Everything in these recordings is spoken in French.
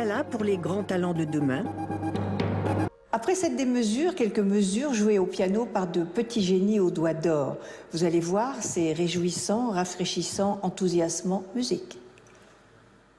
Là pour les grands talents de demain. Après cette démesure, quelques mesures jouées au piano par de petits génies aux doigts d'or. Vous allez voir, c'est réjouissant, rafraîchissant, enthousiasmant, musique.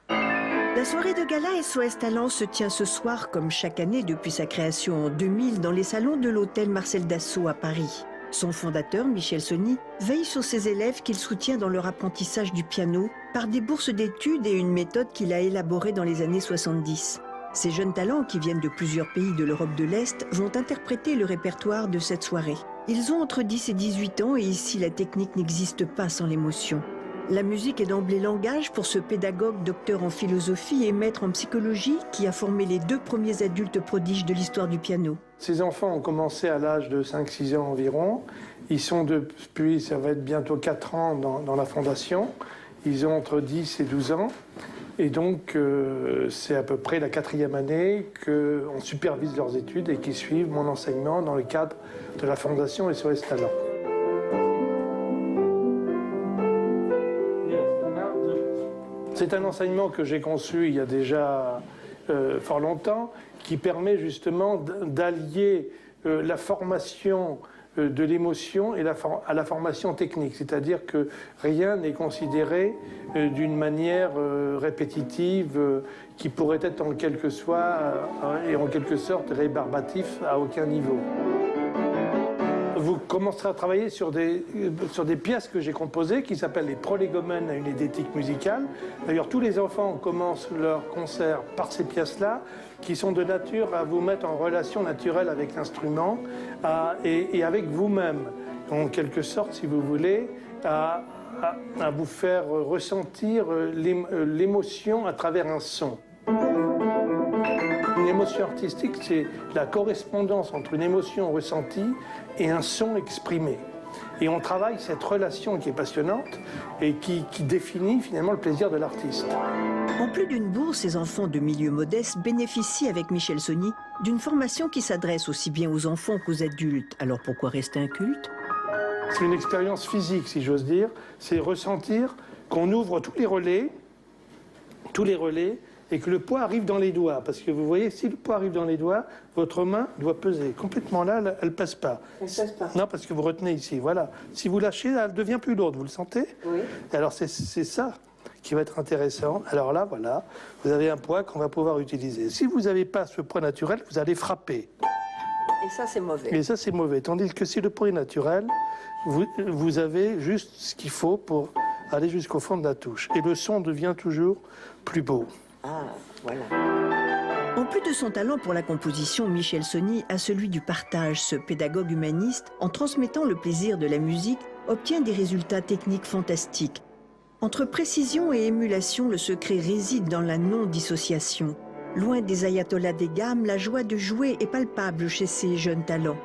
La soirée de gala SOS Talent se tient ce soir, comme chaque année depuis sa création en 2000, dans les salons de l'hôtel Marcel Dassault à Paris. Son fondateur, Michel Sony, veille sur ses élèves qu'il soutient dans leur apprentissage du piano par des bourses d'études et une méthode qu'il a élaborée dans les années 70. Ces jeunes talents, qui viennent de plusieurs pays de l'Europe de l'Est, vont interpréter le répertoire de cette soirée. Ils ont entre 10 et 18 ans et ici la technique n'existe pas sans l'émotion. La musique est d'emblée langage pour ce pédagogue, docteur en philosophie et maître en psychologie qui a formé les 2 premiers adultes prodiges de l'histoire du piano. Ces enfants ont commencé à l'âge de 5-6 ans environ. Ils sont depuis, ça va être bientôt 4 ans dans la fondation. Ils ont entre 10 et 12 ans. Et donc, c'est à peu près la 4e année qu'on supervise leurs études et qu'ils suivent mon enseignement dans le cadre de la fondation SOS Talent. C'est un enseignement que j'ai conçu il y a déjà fort longtemps, qui permet justement d'allier la formation de l'émotion et à la formation technique. C'est-à-dire que rien n'est considéré d'une manière répétitive qui pourrait être en quelque sorte rébarbatif à aucun niveau. Vous commencerez à travailler sur des pièces que j'ai composées qui s'appellent les prolégomènes à une édétique musicale. D'ailleurs, tous les enfants commencent leur concert par ces pièces-là, qui sont de nature à vous mettre en relation naturelle avec l'instrument et avec vous-même, en quelque sorte, si vous voulez, à vous faire ressentir l'émotion à travers un son. Une émotion artistique, c'est la correspondance entre une émotion ressentie et un son exprimé. Et on travaille cette relation qui est passionnante et qui définit finalement le plaisir de l'artiste. En plus d'une bourse, ces enfants de milieux modestes bénéficient avec Michel Sony d'une formation qui s'adresse aussi bien aux enfants qu'aux adultes. Alors pourquoi rester inculte? C'est une expérience physique, si j'ose dire. C'est ressentir qu'on ouvre tous les relais, et que le poids arrive dans les doigts. Parce que vous voyez, si le poids arrive dans les doigts, votre main doit peser. Complètement là, elle ne pèse pas. Elle ne pèse pas. Non, parce que vous retenez ici, voilà. Si vous lâchez, elle devient plus lourde, vous le sentez? Oui. Alors c'est ça qui va être intéressant. Alors là, voilà, vous avez un poids qu'on va pouvoir utiliser. Si vous n'avez pas ce poids naturel, vous allez frapper. Et ça, c'est mauvais. Et ça, c'est mauvais. Tandis que si le poids est naturel, vous avez juste ce qu'il faut pour aller jusqu'au fond de la touche. Et le son devient toujours plus beau. Ah, voilà. En plus de son talent pour la composition, Michel Sony a celui du partage. Ce pédagogue humaniste, en transmettant le plaisir de la musique, obtient des résultats techniques fantastiques. Entre précision et émulation, le secret réside dans la non-dissociation. Loin des ayatollahs des gammes, la joie de jouer est palpable chez ces jeunes talents.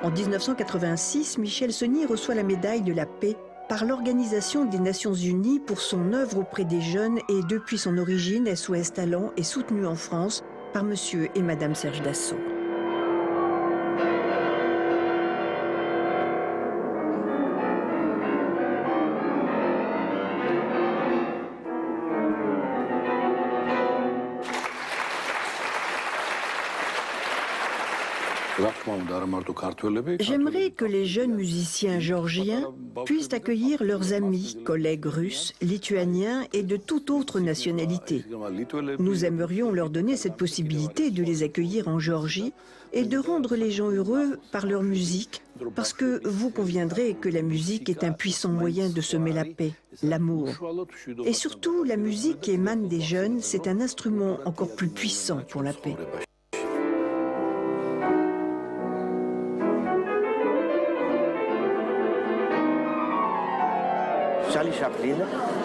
En 1986, Michel Sony reçoit la médaille de la paix par l'Organisation des Nations Unies pour son œuvre auprès des jeunes et depuis son origine, SOS Talent est soutenu en France par Monsieur et Madame Serge Dassault. J'aimerais que les jeunes musiciens géorgiens puissent accueillir leurs amis, collègues russes, lituaniens et de toute autre nationalité. Nous aimerions leur donner cette possibilité de les accueillir en Géorgie et de rendre les gens heureux par leur musique, parce que vous conviendrez que la musique est un puissant moyen de semer la paix, l'amour. Et surtout, la musique qui émane des jeunes, c'est un instrument encore plus puissant pour la paix. Charlie Chaplin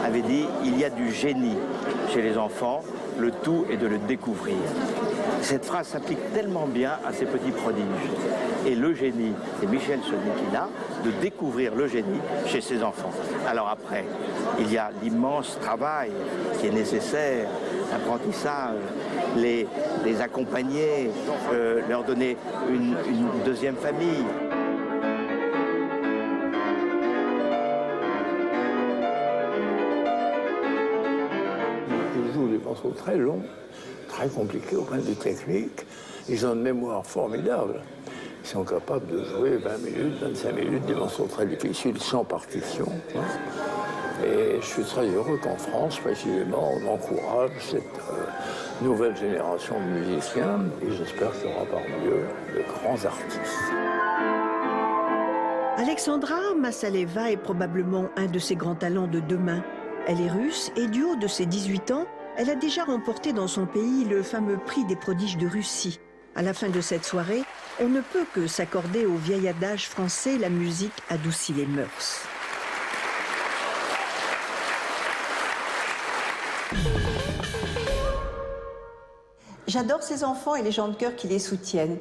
avait dit « Il y a du génie chez les enfants, le tout est de le découvrir ». Cette phrase s'applique tellement bien à ces petits prodiges. Et le génie, c'est Michel Sony qui l'a, de découvrir le génie chez ses enfants. Alors après, il y a l'immense travail qui est nécessaire, l'apprentissage, les accompagner, leur donner une deuxième famille. Ils jouent des morceaux très longs, très compliqué au point de vue technique. Ils ont une mémoire formidable. Ils sont capables de jouer 20 minutes, 25 minutes, des morceaux très difficiles, sans partition. Et je suis très heureux qu'en France, précisément, on encourage cette nouvelle génération de musiciens. Et j'espère qu'il y aura parmi eux de grands artistes. Alexandra Massaleva est probablement un de ses grands talents de demain. Elle est russe et du haut de ses 18 ans, elle a déjà remporté dans son pays le fameux prix des prodiges de Russie. À la fin de cette soirée, on ne peut que s'accorder au vieil adage français « la musique adoucit les mœurs ». J'adore ces enfants et les gens de cœur qui les soutiennent.